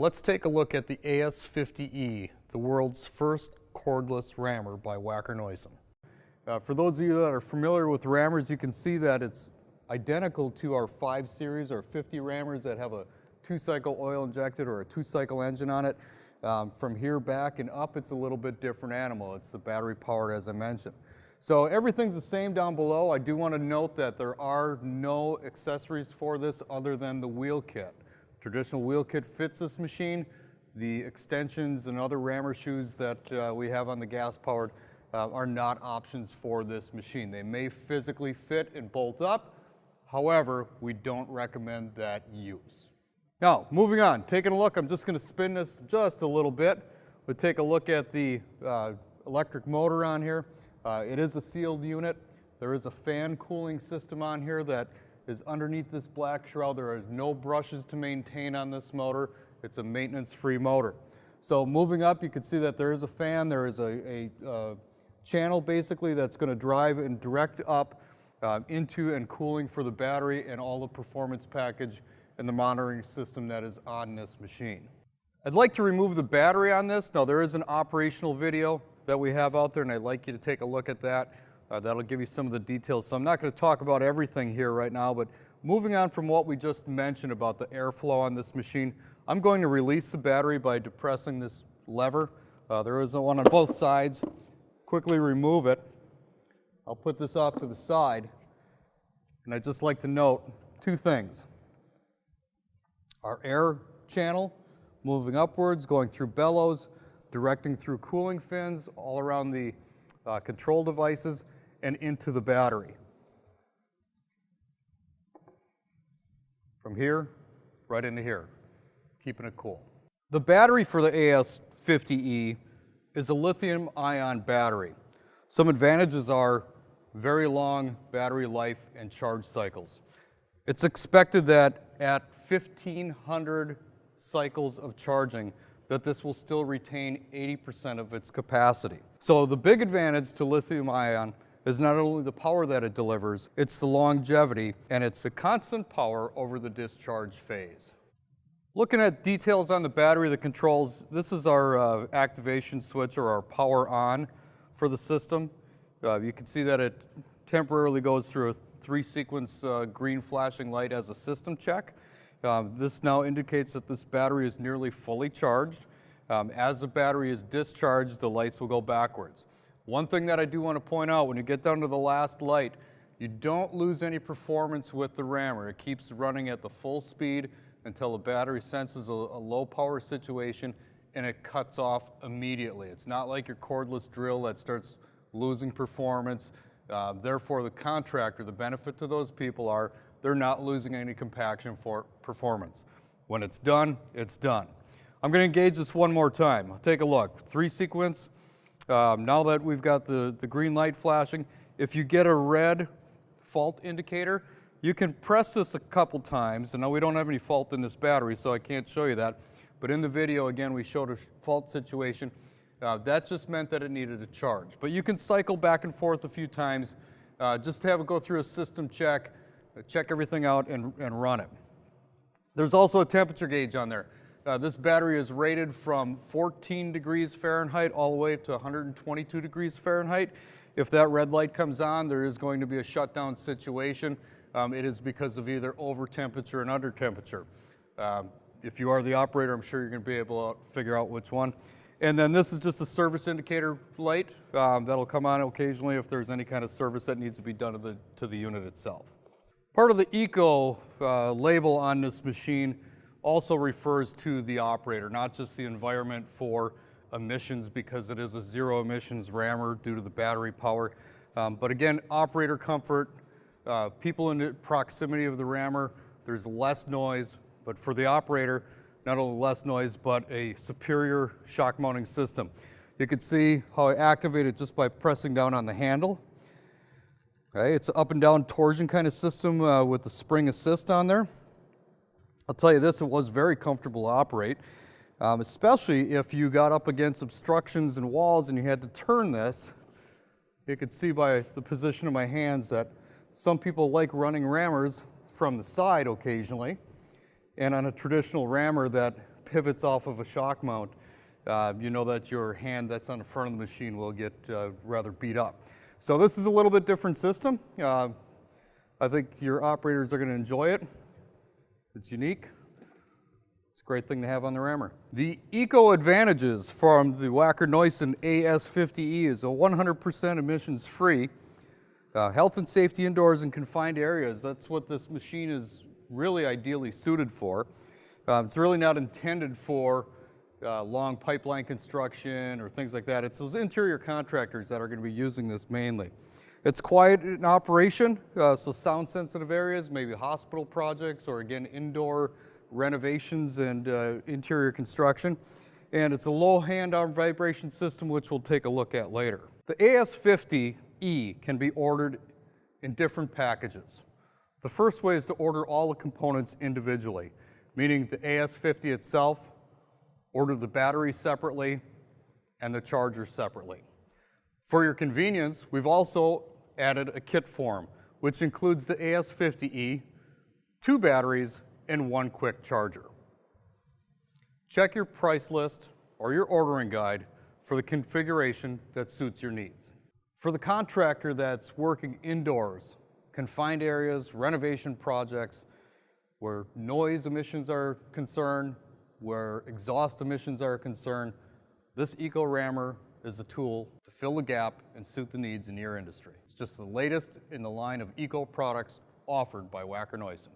Let's take a look at the AS50E, the world's first cordless rammer by Wacker Neuson. For those of you that are familiar with rammers, you can see that it's identical to our 5 series or 50 rammers that have a 2-cycle oil injected or a 2-cycle engine on it. From here back and up, it's a little bit different animal. It's the battery powered, as I mentioned. So everything's the same down below. I do want to note that there are no accessories for this other than the wheel kit. Traditional wheel kit fits this machine. The extensions and other rammer shoes that we have on the gas powered are not options for this machine. They may physically fit and bolt up. However, we don't recommend that use. Now, moving on, taking a look, I'm just going to spin this just a little bit. We'll take a look at the electric motor on here. It is a sealed unit. There is a fan cooling system on here that is underneath this black shroud. There are no brushes to maintain on this motor. It's a maintenance-free motor. So moving up, you can see that there is a fan. There is a channel basically that's going to drive and direct up into and cooling for the battery and all the performance package and the monitoring system that is on this machine. I'd like to remove the battery on this. Now there is an operational video that we have out there, and I'd like you to take a look at that. That'll give you some of the details. So I'm not going to talk about everything here right now, but moving on from what we just mentioned about the airflow on this machine, I'm going to release the battery by depressing this lever. There is one on both sides. Quickly remove it. I'll put this off to the side, and I'd just like to note 2 things. Our air channel moving upwards, going through bellows, directing through cooling fins all around the control devices and into the battery. From here, right into here, keeping it cool. The battery for the AS50E is a lithium-ion battery. Some advantages are very long battery life and charge cycles. It's expected that at 1,500 cycles of charging, that this will still retain 80% of its capacity. So the big advantage to lithium-ion is not only the power that it delivers, it's the longevity, and it's the constant power over the discharge phase. Looking at details on the battery, the controls, this is our activation switch or our power on for the system. You can see that it temporarily goes through a 3-sequence green flashing light as a system check. This now indicates that this battery is nearly fully charged. As the battery is discharged, the lights will go backwards. One thing that I do want to point out, when you get down to the last light, you don't lose any performance with the rammer. It keeps running at the full speed until the battery senses a low power situation and it cuts off immediately. It's not like your cordless drill that starts losing performance. Therefore, the contractor, the benefit to those people are they're not losing any compaction for performance. When it's done, it's done. I'm going to engage this one more time. Take a look. 3-sequence. Now that we've got the green light flashing, if you get a red fault indicator, you can press this a couple times. And now we don't have any fault in this battery, so I can't show you that. But in the video, again, we showed a fault situation. That just meant that it needed a charge. But you can cycle back and forth a few times just to have it go through a system check, check everything out, and run it. There's also a temperature gauge on there. This battery is rated from 14 degrees Fahrenheit all the way up to 122 degrees Fahrenheit. If that red light comes on, there is going to be a shutdown situation. It is because of either over temperature and under temperature. If you are the operator, I'm sure you're going to be able to figure out which one. And then this is just a service indicator light that'll come on occasionally if there's any kind of service that needs to be done to the unit itself. Part of the eco label on this machine also refers to the operator, not just the environment for emissions, because it is a zero emissions rammer due to the battery power. But again, operator comfort, people in the proximity of the rammer, there's less noise, but for the operator, not only less noise, but a superior shock mounting system. You can see how I activate it just by pressing down on the handle. Okay, it's an up and down torsion kind of system with the spring assist on there. I'll tell you this, it was very comfortable to operate, especially if you got up against obstructions and walls and you had to turn this. You could see by the position of my hands that some people like running rammers from the side occasionally, and on a traditional rammer that pivots off of a shock mount, you know that your hand that's on the front of the machine will get rather beat up. So this is a little bit different system. I think your operators are going to enjoy it. It's unique. It's a great thing to have on the rammer. The eco advantages from the Wacker Neuson AS50E is a 100% emissions free. Health and safety indoors in confined areas, that's what this machine is really ideally suited for. It's really not intended for long pipeline construction or things like that. It's those interior contractors that are going to be using this mainly. It's quiet in operation, so sound sensitive areas, maybe hospital projects, or again indoor renovations and interior construction. And it's a low hand arm vibration system, which we'll take a look at later. The AS50E can be ordered in different packages. The first way is to order all the components individually, meaning the AS50 itself, order the battery separately, and the charger separately. For your convenience, we've also added a kit form, which includes the AS50E, 2 batteries, and 1 quick charger. Check your price list or your ordering guide for the configuration that suits your needs. For the contractor that's working indoors, confined areas, renovation projects, where noise emissions are concerned, where exhaust emissions are concerned, this eco rammer is a tool to fill the gap and suit the needs in your industry. It's just the latest in the line of eco products offered by Wacker Neuson.